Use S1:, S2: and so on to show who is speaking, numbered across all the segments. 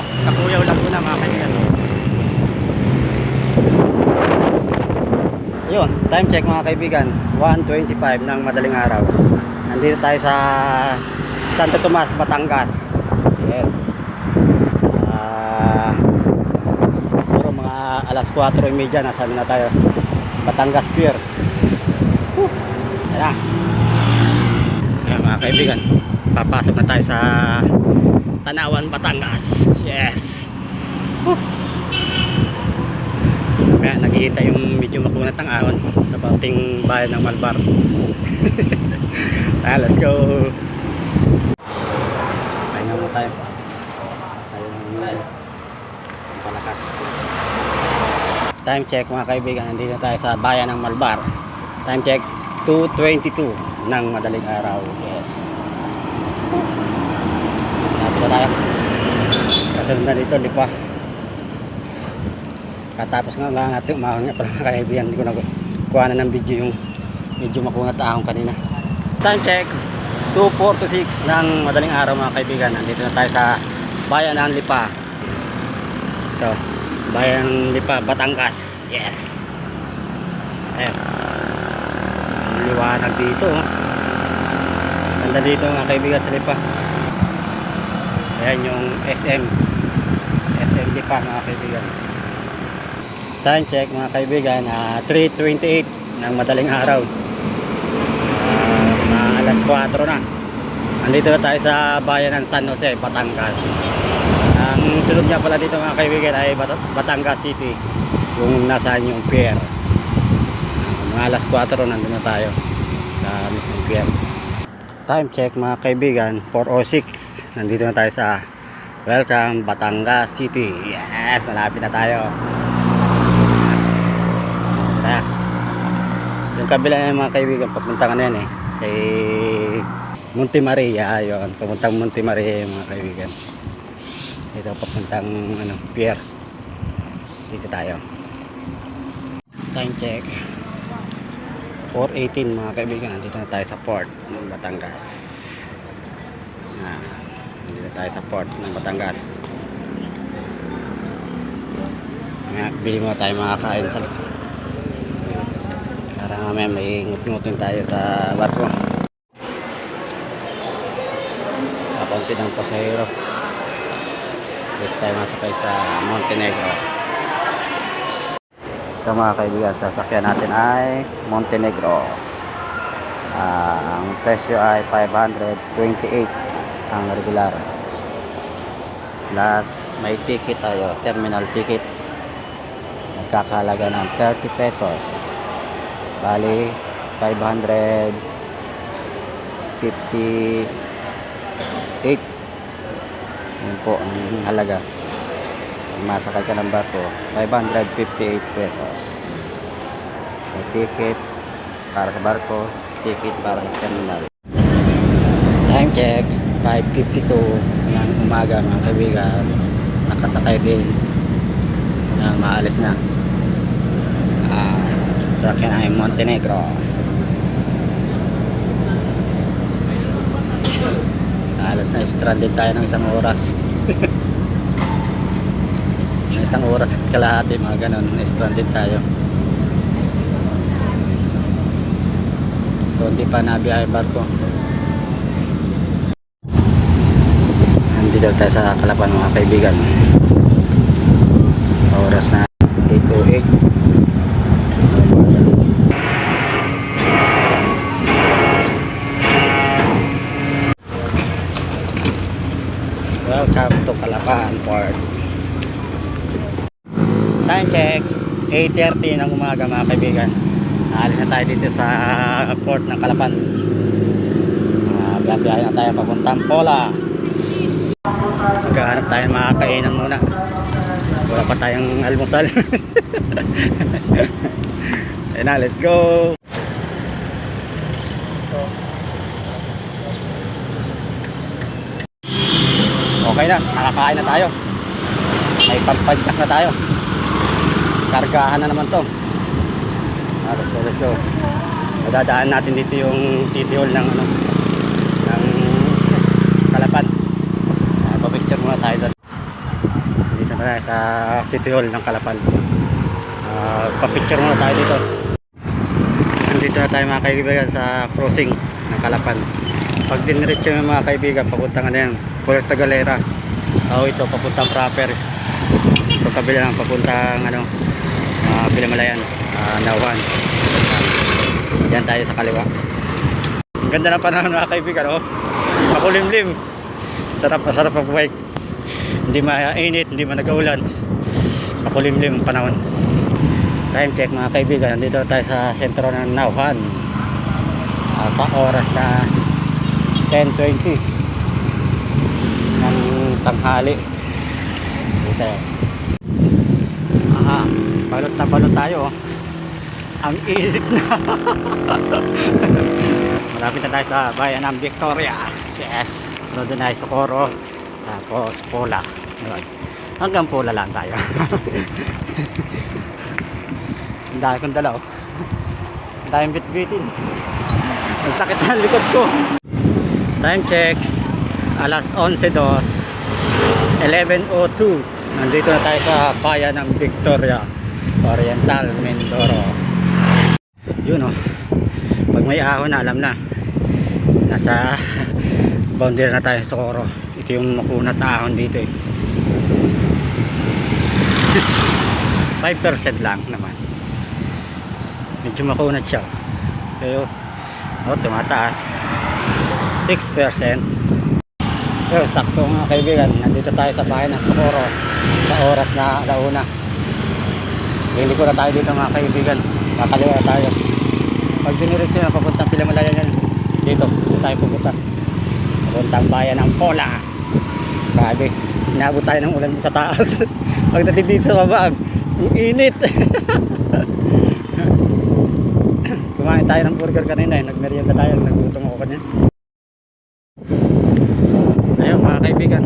S1: Kakuyaw lang na mga kaibigan. Ayun, time check mga kaibigan, 1:25 ng madaling araw. Nandito tayo sa Santo Tomas, Batangas. Yes. Puro mga alas 4:30 nasa na tayo. Batangas Pier. Ayan na. Ayan mga kaibigan, papasok na tayo sa Tanawan, Batangas. Yes. Kaya nakikita yung medyo makunat ng ahon sa pating bayan ng Malbar. Let's go. Pahinga mo tayo. Tayo ng palakas. Time check mga kaibigan, nandito tayo sa bayan ng Malbar. Time check 2:22 ng madaling araw. Yes. Napila tayo. Kasunod na dito, Lipa. Katapos nga lang natin umahon nga pala mga kaibigan. Hindi ko na kuha na ng video yung medyo makunat ahon kanina. Time check 2:46 ng madaling araw mga kaibigan. Nandito na tayo sa bayan ng Lipa. Ito, bayan ng Lipa, Batangas. Yes. Ayan, liwanag dito. Ganda dito mga kaibigan sa Lipa. Ayan yung SM Lipa mga kaibigan. Time check mga kaibigan, 3:28 ng madaling araw. Alas 4 na. Andito na tayo sa bayan ng San Jose, Batangas. Ang sunod nga pala dito mga kaibigan ay Batangas City, kung nasaan yung pier. Mga alas 4 nandun na tayo sa mismong pier. Time check mga kaibigan, 4:06. Nandito na tayo sa Welcome Batangas City. Yes, malapit na tayo. Yung kabila ng mga kaibigan, papunta ka na yan kay Monte Maria. Yun, papuntang Monte Maria mga kaibigan. Dito papuntang pier. Dito tayo. Time check 4:18 mga kaibigan. Nandito na tayo sa port ng Batangas. Nandito na tayo sa port ng Batangas. Bili mo tayo makakain sa para mamaya may ngut-ngutin tayo sa barko. Kapunti ng pasahero. Dito tayo masakay sa Montenegro. Ito mga kaibigan, sasakyan natin ay Montenegro. Ang presyo ay 528 ang regular. Plus may ticket tayo, terminal ticket. Nagkakahalaga ng 30 pesos. Bali 558. Yun po ang halaga. Masakay ka ng barko, 558 pesos. May ticket para sa barko, ticket para sa terminal. Time check 5:52 ng umaga mga kaibigan. Nakasakay din na maalis na. Sakyan ay Montenegro. Alas na stranded tayo ng isang oras. Ng isang oras kalahati mga ganun, stranded tayo. So hindi pa nabiyahe barko. Nandito tayo sa Calapan mga kaibigan. Sa oras na 8:08. Welcome to Calapan Port. Time check 8:30 ng umaga mga kaibigan. Naalis na tayo dito sa port ng Calapan. Biyahe na tayo papuntang Pola. Maghahanap tayo mga kainan muna. Wala pa tayong almusal. Ayun na, let's go. Okay na, nakakain na tayo. May pampadyak na tayo. Kargahan na naman to. Let's go. Madadaan natin dito yung City Hall ng ng Calapan. Pa-picture muna tayo doon. tayo sa City Hall ng Calapan. Pa-picture muna tayo dito. Nandito na tayo mga kaibigan sa crossing ng Calapan. Pag diniretso yung mga kaibigan, papuntang ano yan, Puerto Galera. Ito papuntang proper. Ito kabila ng papuntang ano, Bilamalayan, Nauhan. Yan tayo sa kaliwa. Ang ganda ng panahon mga kaibigan, oh. Makulimlim. Sarap ang bike. Hindi mainit, hindi nag-uulan. Makulimlim ang panahon. Time check mga kaibigan, nandito tayo sa sentro ng Nauhan. Sa oras na 10:20 ng tanghali. Dito. Balot tayo, oh. Ang init na. Malapit na tayo sa bayan ng Victoria. Yes, sunod na tayo Socorro, tapos Pola. Yun. Hanggang Pola lang tayo. Ang dami kong dala, oh. Ang daming bit-bitin. Ang sakit na likod ko. Time check, alas 11:02, 11:02. Nandito na tayo sa bayan ng Victoria, Oriental, Mindoro. Yun, oh. Pag may ahon na, alam na nasa boundary na tayo sa Socorro. Ito yung makunat na ahon dito, eh. 5% lang naman. Medyo makunat siya. Pero tumataas 6%. Pero sakto mga kaibigan, nandito tayo sa bayan ng Socorro sa oras na alauna. Hindi ko na tayo dito mga kaibigan, kakaliwa na tayo. Pag diniretso na papuntang Bilamalayan yan, dito tayo pupunta, papuntang bayan ng Pola. Grabe, inabot tayo ng ulan sa taas. Pagdating dito sa baba, ang init. Kumain tayo ng burger kanina, nagmerienda tayo, nagutom ako kanina. Ayun mga kaibigan,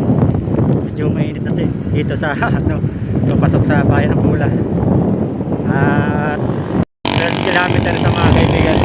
S1: medyo mainit natin dito sa ano, papasok sa bayan ng Pola. At 30 kilometer sa mga kaibigan.